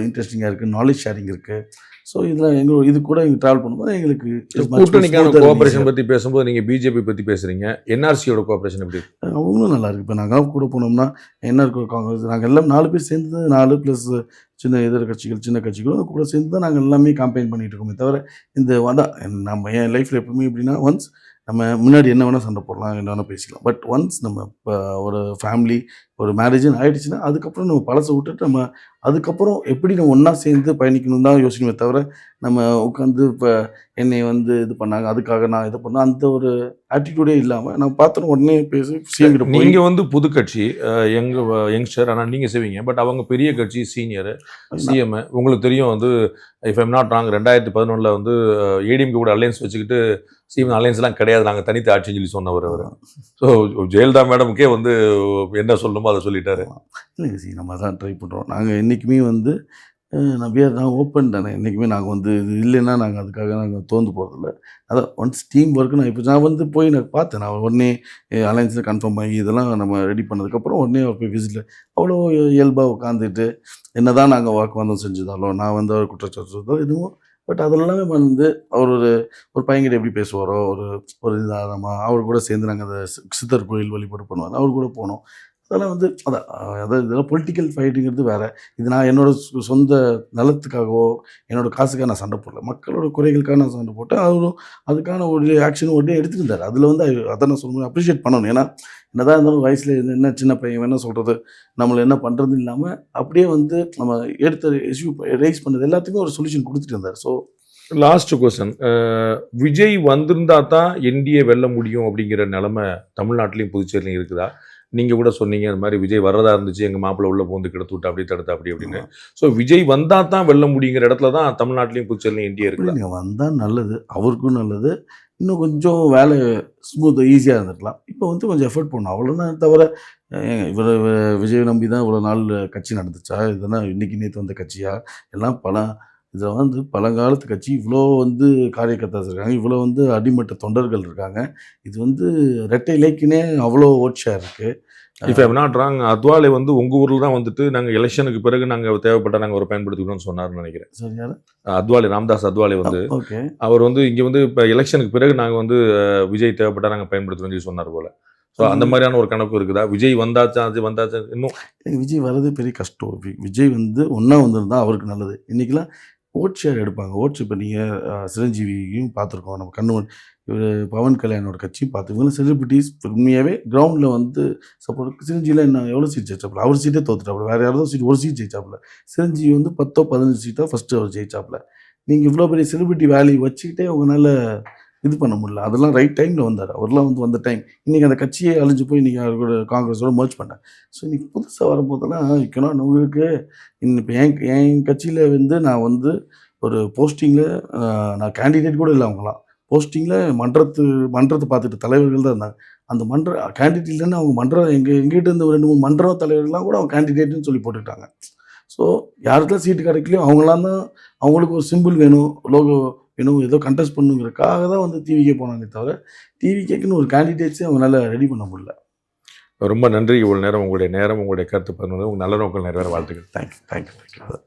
இன்ட்ரெஸ்டிங்காக இருக்குது, நாலேஜ் ஷேரிங் இருக்குது. ஸோ இதில் இது கூட எங்கள் ட்ராவல் பண்ணும்போது எங்களுக்கு கூட்டணிக்கான கோஆபரேஷன் பற்றி பேசும்போது நீங்கள் பிஜேபி பற்றி பேசுகிறீங்க, என்ஆர்சியோட கோஆபரேஷன் எப்படி? அவங்களும் நல்லா இருக்குது. இப்போ நாங்கள் கூட போனோம்னா என்ஆர்கோ காங்கிரஸ் நாங்கள் எல்லாம் 4 பேர் சேர்ந்து 4 + சின்ன எதிர்கட்சிகள் சின்ன கட்சிகளும் கூட சேர்ந்து தான் நாங்கள் எல்லாமே கேம்பெயின் பண்ணிகிட்டு இருக்கோமே தவிர இந்த நம்ம என் லைஃப்பில் எப்பவுமே எப்படின்னா ஒன்ஸ் நம்ம முன்னாடி என்ன வேணால் சண்டை போடலாம், என்ன வேணால் பேசிக்கலாம். பட் ஒன்ஸ் நம்ம இப்போ ஒரு ஃபேமிலி ஒரு மேரேஜ்னு ஆகிடுச்சுன்னா அதுக்கப்புறம் நம்ம பழசை விட்டுட்டு நம்ம அதுக்கப்புறம் எப்படி நம்ம ஒன்றா சேர்ந்து பயணிக்கணும் தான் யோசிக்கணுமே தவிர நம்ம உட்காந்து இப்போ என்னை வந்து இது பண்ணாங்க அதுக்காக நான் இது பண்ணேன் அந்த ஒரு ஆட்டிடியூடே இல்லாமல் நம்ம பார்த்தோம் உடனே பேசி சீங்கிட்டு. நீங்கள் வந்து புது கட்சி யங்ஸ்டர், ஆனால் நீங்கள் செய்வீங்க. பட் அவங்க பெரிய கட்சி, சீனியர் சிஎம். உங்களுக்கு தெரியும் வந்து இஃப் ஐம் நாட் ராங் 2011 வந்து ஏடிஎம்கே கூட அலையன்ஸ் வச்சுக்கிட்டு சிஎம் அலையன்ஸ்லாம் கிடையாது, நாங்கள் தனித்து ஆட்சின்னு சொல்லி சொன்னவர் அவர். ஸோ ஜெயலலிதா மேடமுக்கே வந்து என்ன சொல்லணுமோ அதை சொல்லிட்டாரு. இல்லைங்க நம்ம தான் ட்ரை பண்ணுறோம். நாங்கள் என்றைக்குமே வந்து நான் ஓப்பன் தானே. என்றைக்குமே நாங்கள் வந்து இது இல்லைன்னா நாங்கள் அதுக்காக நாங்கள் தோந்து போகிறதில்ல. அதான் ஒன்ஸ் டீம் ஒர்க்கு நான் வந்து போய் நான் பார்த்தேன். நான் உடனே அலையன்ஸில் கன்ஃபார்ம் ஆகி இதெல்லாம் நம்ம ரெடி பண்ணதுக்கப்புறம் உடனே அவர் போய் விசிட்டில் அவ்வளோ இயல்பாக உட்காந்துட்டு என்ன தான் நாங்கள் வாக்குவாதம் செஞ்சுதாலும் நான் வந்து அவர் குற்றச்சாட்டு எதுவும் பட் அதெல்லாமே வந்து அவர் ஒரு பையன்கிட்ட எப்படி பேசுவாரோ ஒரு இதாகமா அவர் கூட சேர்ந்து நாங்கள் அந்த சித்தர் கோயில் வழிபாடு பண்ணுவார், அவர் கூட போனோம். அதெல்லாம் வந்து அதாவது இதெல்லாம் பொலிட்டிக்கல் ஃபைட்டுங்கிறது வேறு. இது நான் என்னோடய சொந்த நலத்துக்காகவோ என்னோடய காசுக்காக நான் சண்டை போடல, மக்களோட குறைகளுக்காக நான் சண்டை போட்டேன். அவரும் அதுக்கான ஒரு ஆக்ஷனும் உடனே எடுத்துக்கிட்டார். அதில் வந்து அதை நான் சொல்லணும், அப்ரிஷியேட் பண்ணணும். ஏன்னா என்னதான் இருந்தாலும் வயசில் என்ன சின்ன பையன் என்ன சொல்கிறது, நம்மளை என்ன பண்ணுறது இல்லாமல் அப்படியே வந்து நம்ம எடுத்த இஷ்யூ ரைஸ் பண்ணது எல்லாத்துக்குமே ஒரு சொல்யூஷன் கொடுத்துட்டு இருந்தார். ஸோ லாஸ்ட் கொஸ்டின், விஜய் வந்திருந்தா தான் என்டிஏ வெல்ல முடியும் அப்படிங்கிற நிலைமை தமிழ்நாட்டிலையும் புதுச்சேரிலையும் இருக்குதா? நீங்கள் கூட சொன்னீங்க இந்த மாதிரி விஜய் வர்றதா இருந்துச்சு, எங்கள் மாப்பிள்ளை உள்ள பூந்து கிடத்து விட்டு அப்படி தடுத்து அப்படி அப்படின்னு. ஸோ விஜய் வந்தால் தான் வெல்ல முடியுங்கிற இடத்துல தான் தமிழ்நாட்டிலையும் புதுச்சேரிலையும் என்டிஏ இருக்குல்ல. நீங்கள் வந்தால் நல்லது, அவருக்கும் நல்லது, இன்னும் கொஞ்சம் வேலை ஸ்மூத்தாக ஈஸியாக இருந்துக்கலாம். இப்போ வந்து கொஞ்சம் எஃபர்ட் பண்ணணும் அவ்வளோதான். தவிர இவர் விஜய் நம்பி தான் இவ்வளோ நாள் கட்சி நடந்துச்சா? இதெல்லாம் இன்னைக்கு நேற்று வந்த கட்சியா? எல்லாம் இதில் வந்து பழங்காலத்து கட்சி. இவ்வளோ வந்து காரியகர்த்தாஸ் இருக்காங்க, இவ்வளோ வந்து அடிமட்ட தொண்டர்கள் இருக்காங்க. இது வந்து ரெட்டை இலைக்குனே அவ்வளோ ஓட் ஷேர் இருக்குது. If I'm not wrong, Athawale வந்து உங்கள் ஊரில் தான் வந்துட்டு நாங்கள் எலெக்ஷனுக்கு பிறகு நாங்கள் தேவைப்பட்ட நாங்கள் ஒரு பயன்படுத்திக்கணும்னு சொன்னார்னு நினைக்கிறேன். சரி, யார்? அத்வாலே, ராம்தாஸ் அத்வாலே வந்து ஓகே. அவர் வந்து இங்கே வந்து இப்போ எலெக்ஷனுக்கு பிறகு நாங்கள் வந்து விஜய் தேவைப்பட்டால் நாங்கள் பயன்படுத்தணும்னு சொல்லி சொன்னார் போல். ஸோ அந்த மாதிரியான ஒரு கணக்கு இருக்குதா? விஜய் வந்தாச்சா அது வந்தாச்சா இன்னும் விஜய் வர்றதே பெரிய கஷ்டம். விஜய் வந்து ஒன்றா வந்திருந்தா அவருக்கு நல்லது. இன்றைக்கெலாம் ஓட் ஷேர் எடுப்பாங்க. ஓட்ஸ் இப்போ நீங்கள் சிரஞ்சீவியும் பார்த்துருக்கோம், நம்ம கண்ணு இவர் பவன் கல்யாணோட கட்சியும் பார்த்து. இவங்க செலிபிரிட்டிஸ் உண்மையாகவே கிரவுண்டில் வந்து சப்போர்ட். சிரஞ்சீவியில் என்ன எவ்வளோ சீட் ஜெயிச்சாப்புல? அவர் சீட்டே தோத்துட்டாப்புல. வேறு யாராவது சீட் ஒரு சீட் ஜெயிச்சாப்புல. சிரஞ்சீவி வந்து 10-15 சீட்டாக ஃபஸ்ட்டு அவர் ஜெயிச்சாப்புல. நீங்கள் இவ்வளோ பெரிய செலிபிரிட்டி வேல்யூ வச்சுக்கிட்டே அவங்களால இது பண்ண முடியல. அதெல்லாம் ரைட் டைமில் வந்தார். அவர்லாம் வந்து வந்த டைம். இன்றைக்கி அந்த கட்சியே அழிஞ்சு போய் இன்றைக்கி அவரோட காங்கிரஸோட மர்ஜ் பண்ணேன். ஸோ இன்றைக்கி புதுசாக வரும்போதெல்லாம் இருக்கணும் உங்களுக்கு. இப்போ என் கட்சியில் வந்து நான் வந்து ஒரு போஸ்டிங்கில் நான் கேண்டிடேட் கூட இல்லை. அவங்களாம் போஸ்டிங்கில் மன்றத்தை பார்த்துட்டு தலைவர்கள் தான் இருந்தாங்க. அந்த கேண்டிடேட் இல்லைன்னு அவங்க மன்றம் எங்கிட்ட இருந்து 2-3 மன்ற தலைவர்கள்லாம் கூட அவங்க கேண்டிடேட்னு சொல்லி போட்டுக்கிட்டாங்க. ஸோ யாருக்கெல்லாம் சீட்டு கிடைக்கலையோ அவங்களாம் தான் அவங்களுக்கு ஒரு சிம்பிள் வேணும், லோகோ வேணும், ஏதோ கண்டெஸ்ட் பண்ணுங்கிறதுக்காக தான் வந்து டிவிக்கே போனாங்க. தவிர டிவிக்கேக்குன்னு ஒரு கேண்டிடேட்ஸே அவங்களால ரெடி பண்ண முடியல. ரொம்ப நன்றி. இவ்வளோ நேரம் உங்களுடைய கருத்து பதினொன்று உங்கள் நல்ல நோக்கம் நிறைவேற வாழ்த்துக்கள். தேங்க்யூ.